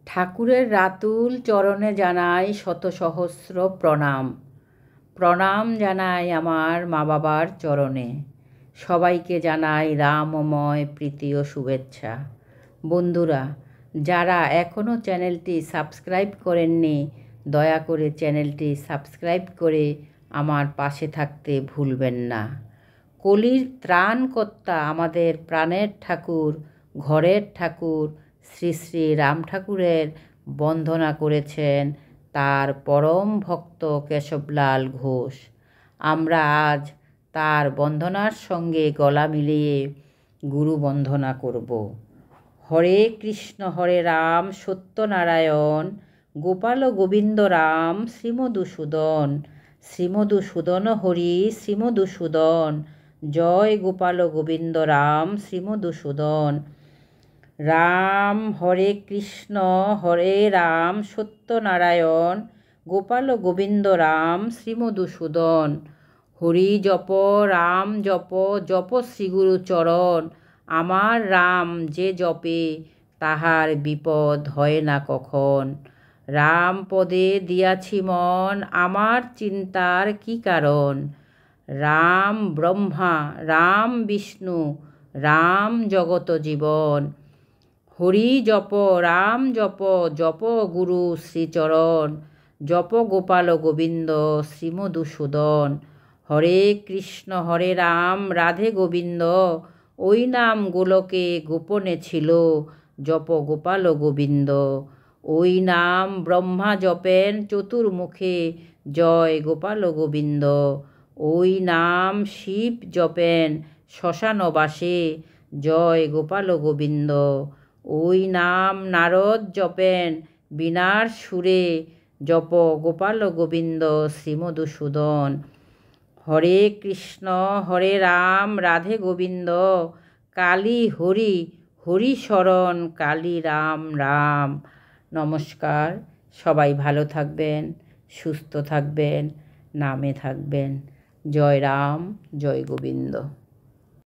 ঠাকুরের রাতুল চরণে জানাই শত সহস্র প্রণাম। প্রণাম জানাই আমার মা বাবার চরণে। সবাইকে জানাই রামময় প্রীতি ও শুভেচ্ছা। বন্ধুরা, যারা এখনও চ্যানেলটি সাবস্ক্রাইব করেননি, দয়া করে চ্যানেলটি সাবস্ক্রাইব করে আমার পাশে থাকতে ভুলবেন না। কলির ত্রাণকর্তা আমাদের প্রাণের ঠাকুর, ঘরের ঠাকুর শ্রী শ্রী রাম ঠাকুরের বন্দনা করেছেন তার পরম ভক্ত কেশবলাল ঘোষ। আমরা আজ তার বন্দনার সঙ্গে গলা মিলিয়ে গুরু বন্দনা করব। হরে কৃষ্ণ হরে রাম সত্যনারায়ণ, গোপাল গোবিন্দ রাম শ্রীমধুসূদন, শ্রীমধুসূদন হরি শ্রীমধুসূদন, জয় গোপাল গোবিন্দ রাম শ্রীমধুসূদন। রাম হরে কৃষ্ণ হরে রাম সত্যনারায়ণ, গোপাল গোবিন্দ রাম শ্রীমধুসূদন। হরি জপ রাম জপ, জপ শ্রীগুরু চরণ। আমার রাম যে জপে তাহার বিপদ হয় না কখন। রাম পদে দিয়াছি মন, আমার চিন্তার কি কারণ। রাম ব্রহ্মা রাম বিষ্ণু, রাম জগত জীবন। হরি জপ রাম জপ, জপ গুরু শ্রীচরণ, জপ গোপাল গোবিন্দ শ্রীমধুসূদন। হরে কৃষ্ণ হরে রাম রাধে গোবিন্দ, ওই নাম গোলকে গোপনে ছিল, জপ গোপাল গোবিন্দ। ওই নাম ব্রহ্মা জপেন চতুর্মুখে, জয় গোপাল গোবিন্দ। ওই নাম শিব জপেন শ্মশানবাসে, জয় গোপাল গোবিন্দ। ওই নাম নারদ জপেন বীণার সুরে, জপ গোপাল গোবিন্দ শ্রীমধুসূদন। হরে কৃষ্ণ হরে রাম রাধে গোবিন্দ, কালী হরি হরি শরণ, কালী রাম রাম। নমস্কার, সবাই ভালো থাকবেন, সুস্থ থাকবেন, নামে থাকবেন। জয় রাম, জয় গোবিন্দ।